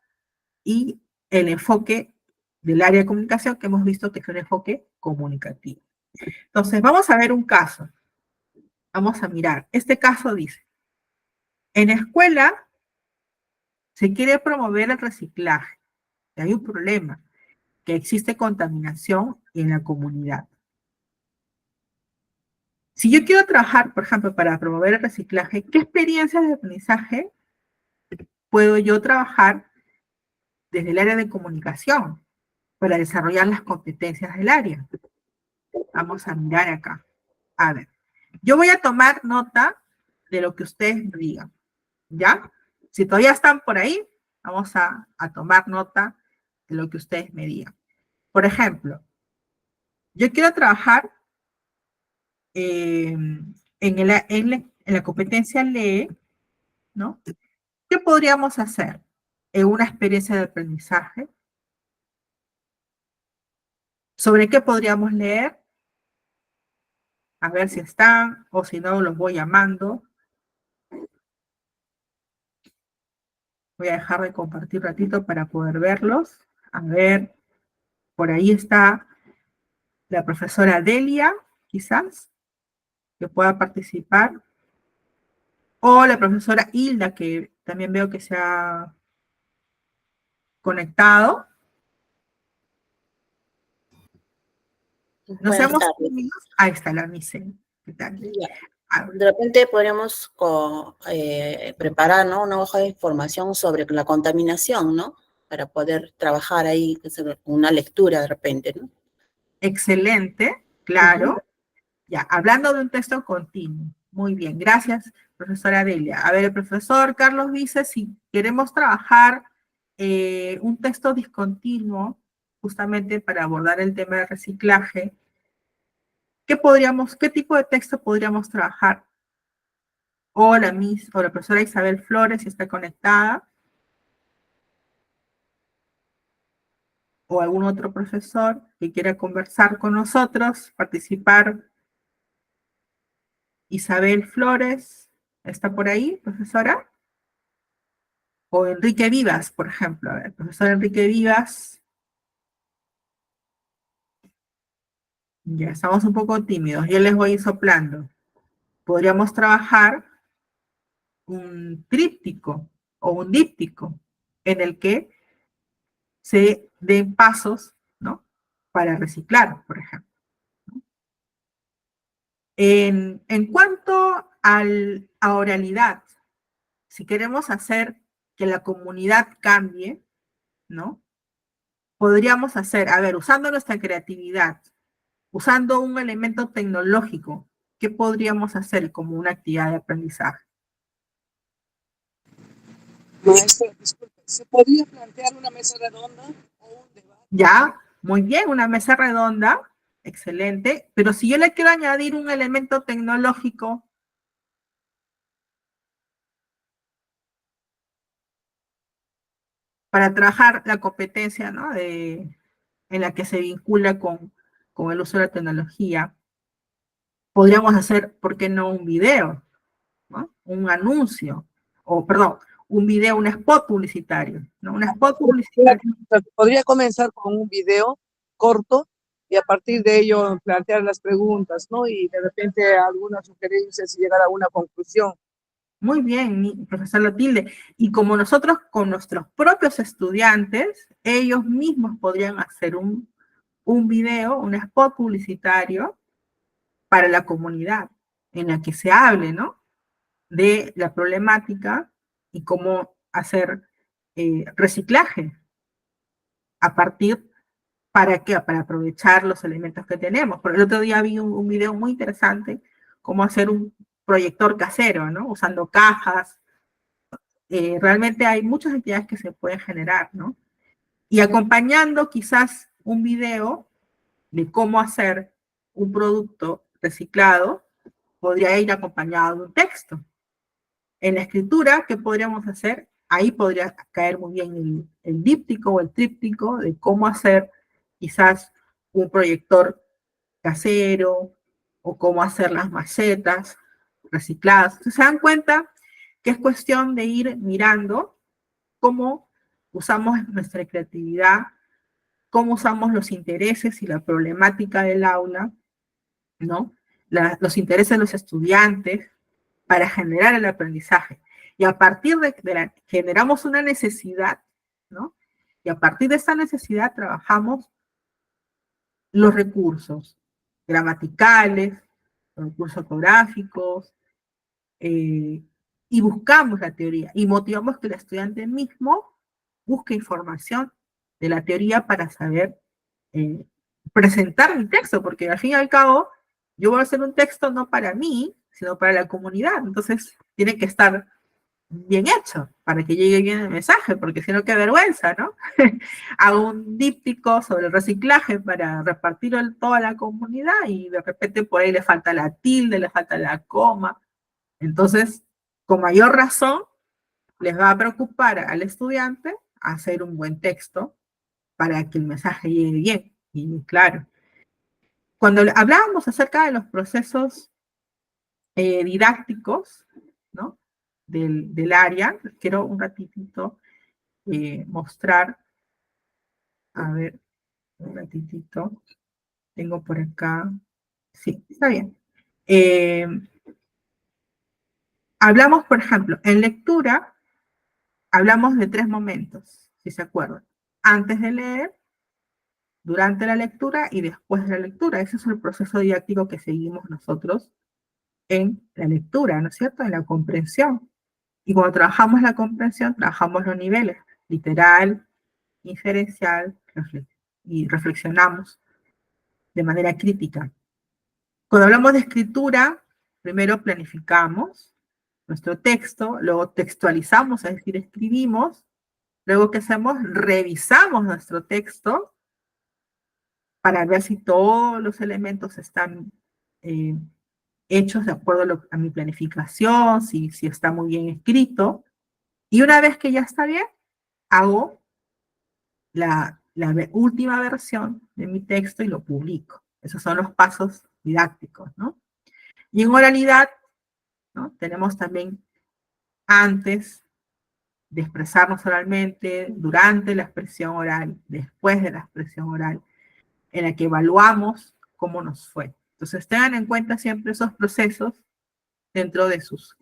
[SPEAKER 2] Y el enfoque del área de comunicación que hemos visto que es un enfoque comunicativo. Entonces, vamos a ver un caso. Vamos a mirar. Este caso dice, en escuela se quiere promover el reciclaje. Y hay un problema, que existe contaminación en la comunidad. Si yo quiero trabajar, por ejemplo, para promover el reciclaje, ¿qué experiencias de aprendizaje puedo yo trabajar desde el área de comunicación para desarrollar las competencias del área? Vamos a mirar acá. A ver, yo voy a tomar nota de lo que ustedes digan, ¿ya? Si todavía están por ahí, vamos a tomar nota de lo que ustedes me digan. Por ejemplo, yo quiero trabajar en la competencia LEE, ¿no? ¿Qué podríamos hacer en una experiencia de aprendizaje? ¿Sobre qué podríamos leer? A ver si están, o si no, los voy llamando. Voy a dejar de compartir un ratito para poder verlos. A ver, por ahí está la profesora Delia, quizás, que pueda participar. O la profesora Hilda, que también veo que se ha conectado. No seamos tímidos. Ahí está la Mice. ¿Qué tal?
[SPEAKER 8] De repente podríamos preparar, ¿no?, una hoja de información sobre la contaminación, ¿no? Para poder trabajar ahí, una lectura de repente, ¿no?
[SPEAKER 2] Excelente, claro. Ya, hablando de un texto continuo. Muy bien, gracias, profesora Delia. A ver, el profesor Carlos dice, si queremos trabajar un texto discontinuo, justamente para abordar el tema del reciclaje, ¿qué tipo de texto podríamos trabajar? O la profesora Isabel Flores, si está conectada. O algún otro profesor que quiera conversar con nosotros, participar. Isabel Flores, ¿está por ahí, profesora? O Enrique Vivas, por ejemplo. A ver, profesor Enrique Vivas. Ya, estamos un poco tímidos. Yo les voy a ir soplando. Podríamos trabajar un tríptico o un díptico en el que se den pasos, ¿no?, para reciclar, por ejemplo. En cuanto a oralidad, si queremos hacer que la comunidad cambie, ¿no?, podríamos hacer, a ver, usando nuestra creatividad, usando un elemento tecnológico, ¿qué podríamos hacer como una actividad de aprendizaje?
[SPEAKER 7] Maestra, disculpe, ¿se podría plantear una mesa redonda o un debate?
[SPEAKER 2] Ya, muy bien, una mesa redonda, excelente, pero si yo le quiero añadir un elemento tecnológico, para trabajar la competencia, ¿no?, en la que se vincula con el uso de la tecnología, podríamos hacer, ¿por qué no un video, ¿no?, un anuncio, o perdón, un video, un spot publicitario, ¿no? Un spot publicitario.
[SPEAKER 7] Podría comenzar con un video corto y a partir de ello plantear las preguntas, ¿no? Y de repente algunas sugerencias y llegar a una conclusión.
[SPEAKER 2] Muy bien, profesor Lotilde. Y como nosotros con nuestros propios estudiantes, ellos mismos podrían hacer un video, un spot publicitario para la comunidad, en la que se hable, ¿no?, de la problemática y cómo hacer reciclaje a partir, ¿para qué? Para aprovechar los elementos que tenemos. Por el otro día vi un video muy interesante, cómo hacer un proyector casero, ¿no?, usando cajas. Realmente hay muchas actividades que se pueden generar, ¿no? Y acompañando quizás un video de cómo hacer un producto reciclado, podría ir acompañado de un texto. En la escritura, ¿qué podríamos hacer? Ahí podría caer muy bien el díptico o el tríptico de cómo hacer quizás un proyector casero o cómo hacer las macetas recicladas. Entonces, se dan cuenta que es cuestión de ir mirando cómo usamos nuestra creatividad, cómo usamos los intereses y la problemática del aula, ¿no? Los intereses de los estudiantes para generar el aprendizaje. Y a partir generamos una necesidad, ¿no? Y a partir de esa necesidad trabajamos los recursos gramaticales, los recursos ortográficos, y buscamos la teoría y motivamos que el estudiante mismo busque información de la teoría para saber presentar mi texto, porque al fin y al cabo yo voy a hacer un texto no para mí, sino para la comunidad, entonces tiene que estar bien hecho para que llegue bien el mensaje, porque si no, qué vergüenza, ¿no? Hago un díptico sobre el reciclaje para repartirlo en toda la comunidad y de repente por ahí le falta la tilde, le falta la coma. Entonces, con mayor razón, les va a preocupar al estudiante hacer un buen texto para que el mensaje llegue bien y claro. Cuando hablábamos acerca de los procesos didácticos, ¿no? Del área, quiero un ratitito mostrar, a ver, un ratitito, tengo por acá, sí, está bien. Hablamos, por ejemplo, en lectura, hablamos de 3 momentos, si se acuerdan. Antes de leer, durante la lectura y después de la lectura. Ese es el proceso didáctico que seguimos nosotros en la lectura, ¿no es cierto? En la comprensión. Y cuando trabajamos la comprensión, trabajamos los niveles, literal, inferencial, y reflexionamos de manera crítica. Cuando hablamos de escritura, primero planificamos nuestro texto, luego textualizamos, es decir, escribimos, luego ¿qué hacemos? Revisamos nuestro texto para ver si todos los elementos están hechos de acuerdo a mi planificación, si está muy bien escrito. Y una vez que ya está bien, hago la última versión de mi texto y lo publico. Esos son los pasos didácticos, ¿no? Y en oralidad, ¿no? Tenemos también antes de expresarnos oralmente, durante la expresión oral, después de la expresión oral, en la que evaluamos cómo nos fue. Entonces, tengan en cuenta siempre esos procesos dentro de sus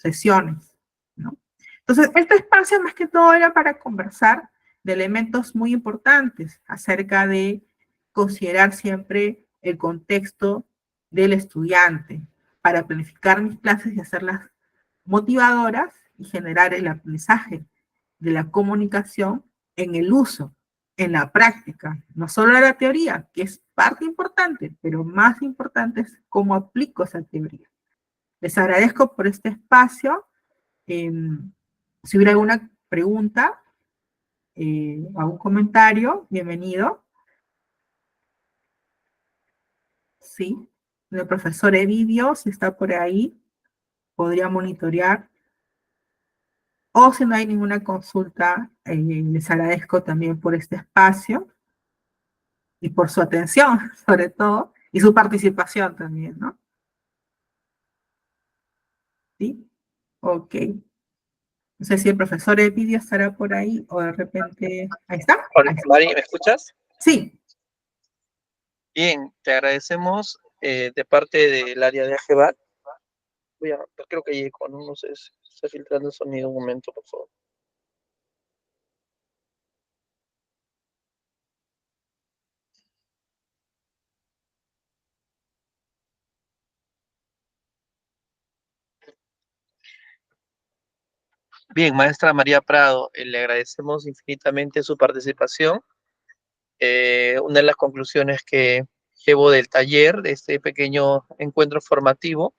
[SPEAKER 2] sesiones, ¿no? Entonces, este espacio más que todo era para conversar de elementos muy importantes acerca de considerar siempre el contexto del estudiante para planificar mis clases y hacerlas motivadoras y generar el aprendizaje de la comunicación en el uso, en la práctica, no solo la teoría, que es parte importante, pero más importante es cómo aplico esa teoría. Les agradezco por este espacio. Si hubiera alguna pregunta, algún comentario, bienvenido. Sí, el profesor Evidio, si está por ahí, podría monitorear. O si no hay ninguna consulta, les agradezco también por este espacio y por su atención, sobre todo, y su participación también, ¿no? ¿Sí? Ok. No sé si el profesor Evidio estará por ahí o de repente... Ahí está.
[SPEAKER 1] Hola,
[SPEAKER 2] Ahí está.
[SPEAKER 1] Mari, ¿me escuchas?
[SPEAKER 2] Sí.
[SPEAKER 1] Bien, te agradecemos de parte del área de AGEVAT. Creo que llegué con, no sé, si está filtrando el sonido un momento, por favor. Bien, maestra María Prado, le agradecemos infinitamente su participación. Una de las conclusiones que llevo del taller, de este pequeño encuentro formativo,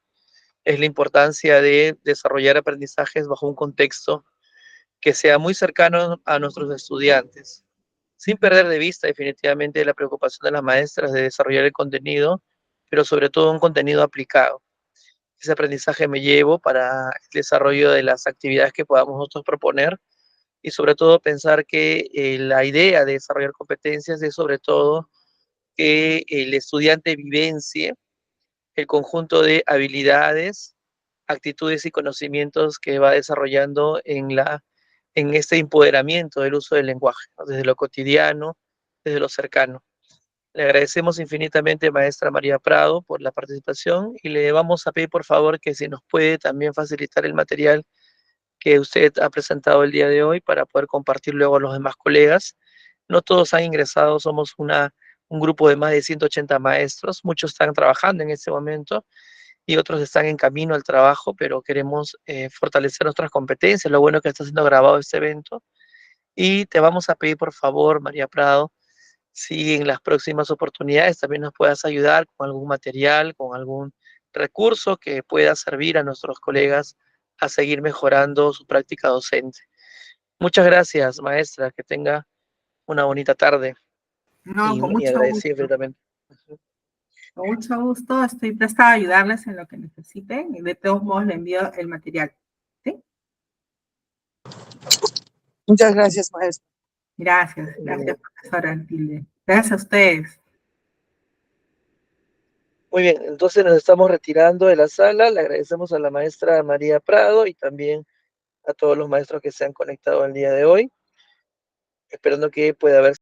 [SPEAKER 1] es la importancia de desarrollar aprendizajes bajo un contexto que sea muy cercano a nuestros estudiantes, sin perder de vista definitivamente la preocupación de las maestras de desarrollar el contenido, pero sobre todo un contenido aplicado. Ese aprendizaje me llevo para el desarrollo de las actividades que podamos nosotros proponer y sobre todo pensar que la idea de desarrollar competencias es sobre todo que el estudiante vivencie el conjunto de habilidades actitudes y conocimientos que va desarrollando en este empoderamiento del uso del lenguaje, ¿no? Desde lo cotidiano, desde lo cercano. Le agradecemos infinitamente, maestra María Prado, por la participación y le vamos a pedir, por favor, que si nos puede también facilitar el material que usted ha presentado el día de hoy para poder compartir luego a los demás colegas. No todos han ingresado, somos un grupo de más de 180 maestros, muchos están trabajando en este momento y otros están en camino al trabajo, pero queremos fortalecer nuestras competencias. Lo bueno es que está siendo grabado este evento. Y te vamos a pedir, por favor, María Prado, si en las próximas oportunidades también nos puedas ayudar con algún material, con algún recurso que pueda servir a nuestros colegas a seguir mejorando su práctica docente. Muchas gracias, maestra, que tenga una bonita tarde.
[SPEAKER 2] No, con
[SPEAKER 1] Y
[SPEAKER 2] mucho
[SPEAKER 1] agradecido
[SPEAKER 2] gusto.
[SPEAKER 1] también.
[SPEAKER 2] Con mucho gusto, estoy prestada a ayudarles en lo que necesiten y de todos modos le envío el material. ¿Sí?
[SPEAKER 7] Muchas gracias, maestra.
[SPEAKER 2] Gracias, profesora Tilde. Gracias a ustedes.
[SPEAKER 1] Muy bien, entonces nos estamos retirando de la sala. Le agradecemos a la maestra María Prado y también a todos los maestros que se han conectado el día de hoy, esperando que pueda haber